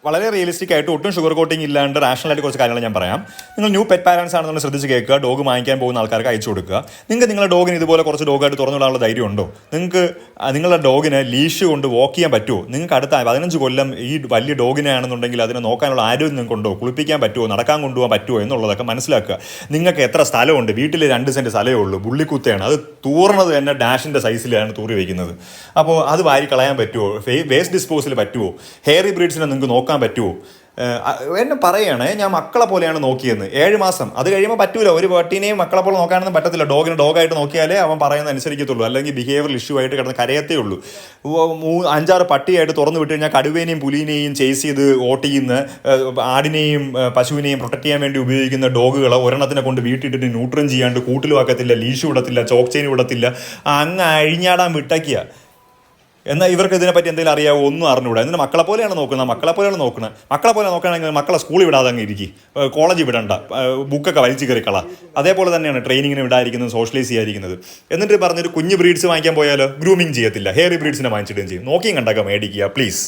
വളരെ റിയലിസ്റ്റിക് ആയിട്ട് ഒട്ടും ഷുഗർ കോട്ടിംഗ് ഇല്ലാണ്ട് റാഷണലായിട്ട് കുറച്ച് കാര്യങ്ങൾ ഞാൻ പറയാം. നിങ്ങൾ ന്യൂ പെറ്റ് പാരൻസ് ആണെന്ന് ശ്രദ്ധിച്ച് കേൾക്കുക. ഡോഗ് വാങ്ങിക്കാൻ പോകുന്ന ആൾക്കാർക്ക് അയച്ചു കൊടുക്കുക. നിങ്ങൾക്ക് നിങ്ങളുടെ ഡോഗിന് ഇതുപോലെ കുറച്ച് ഡോഗായിട്ട് തുറന്നുവിടാനുള്ള ധൈര്യം ഉണ്ടോ? നിങ്ങൾക്ക് നിങ്ങളുടെ ഡോഗിന് ലീഷ് കൊണ്ട് വാക്ക് ചെയ്യാൻ പറ്റുമോ? നിങ്ങൾക്ക് അടുത്ത 15 കൊല്ലം ഈ വലിയ ഡോഗിനെ ആണെന്നുണ്ടെങ്കിൽ അതിനെ നോക്കാനുള്ള ആരോഗ്യം നിങ്ങൾക്കുണ്ടോ? കുളിപ്പിക്കാൻ പറ്റുമോ? നടക്കാൻ കൊണ്ടുപോകാൻ പറ്റുമോ എന്നുള്ളതൊക്കെ മനസ്സിലാക്കുക. നിങ്ങൾക്ക് എത്ര സ്ഥലമുണ്ട്? വീട്ടിൽ 2 സെൻറ്റ് സ്ഥലമേ ഉള്ളൂ, പുള്ളിക്കുത്തയാണ്, അത് തൂർന്നത് തന്നെ ഡാഷിൻ്റെ സൈസിലാണ് തൂറി വയ്ക്കുന്നത്. അപ്പോൾ അത് വാരി കളയാൻ പറ്റുമോ? വേസ്റ്റ് ഡിസ്പോസൽ പറ്റുമോ? ഹെയറി ബ്രീഡ്സിനെ നിങ്ങൾക്ക് നോക്കാൻ പറ്റുമോ? എന്നെ പറയുകയാണ്, ഞാൻ മക്കളെ പോലെയാണ് നോക്കിയെന്ന്. 7 മാസം അത് കഴിയുമ്പോൾ പറ്റൂല. ഒരു പട്ടീനെയും മക്കളെ പോലെ നോക്കാനൊന്നും പറ്റത്തില്ല. ഡോഗിനെ ഡോഗായിട്ട് നോക്കിയാലേ അവൻ പറയുന്നത് അനുസരിക്കത്തുള്ളൂ, അല്ലെങ്കിൽ ബിഹേവിയറൽ ഇഷ്യൂ ആയിട്ട് കിടന്ന് കരയത്തേ ഉള്ളൂ. 5-6 പട്ടിയായിട്ട് തുറന്നു വിട്ട് കഴിഞ്ഞാൽ കടുവേനെയും പുലിനെയും ചേസ് ചെയ്ത് വോട്ട് ചെയ്യുന്ന, ആടിനെയും പശുവിനെയും പ്രൊട്ടക്ട് ചെയ്യാൻ വേണ്ടി ഉപയോഗിക്കുന്ന ഡോഗുകളെ ഒരെണ്ണത്തിനെ കൊണ്ട് വീട്ടിട്ടിട്ട് ന്യൂട്രൻ ചെയ്യാണ്ട് കൂട്ടിൽ വാക്കത്തില്ല, ലീഷ് വിടത്തില്ല, ചോക്ക് ചെയിൻ വിടത്തില്ല, അങ്ങ് അഴിഞ്ഞാടാൻ വിട്ടയ്ക്കുക. എന്നാൽ ഇവർക്ക് ഇതിനെപ്പറ്റി എന്തെങ്കിലും അറിയാമോ? ഒന്നും അറിഞ്ഞുകൂടാ. എന്നിട്ട് മക്കളെ പോലെയാണ് നോക്കുന്നത്. മക്കളെ പോലെ നോക്കുകയാണെങ്കിൽ മക്കളെ സ്കൂളിൽ വിടാതെ അങ്ങ് ഇരിക്കും, കോളേജിൽ വിടണ്ട, ബുക്കൊക്കെ വലിച്ചു കയറി കള. അതേപോലെ തന്നെയാണ് ട്രെയിനിങ്ങിന് വിടാതിരിക്കുന്നത്, സോഷ്യലൈസ് ചെയ്യാതിരിക്കുന്നത്. എന്നിട്ട് പറഞ്ഞൊരു കുഞ്ഞ് ബ്രീഡ്സ് വാങ്ങിക്കാൻ പോയാലോ ഗ്രൂമിങ് ചെയ്യത്തില്ല, ഹെയറി ബ്രീഡ്സിനെ വാങ്ങിച്ചിടുകയും ചെയ്യും. നോക്കിയും കണ്ടൊക്കെ മേടിക്കുക പ്ലീസ്.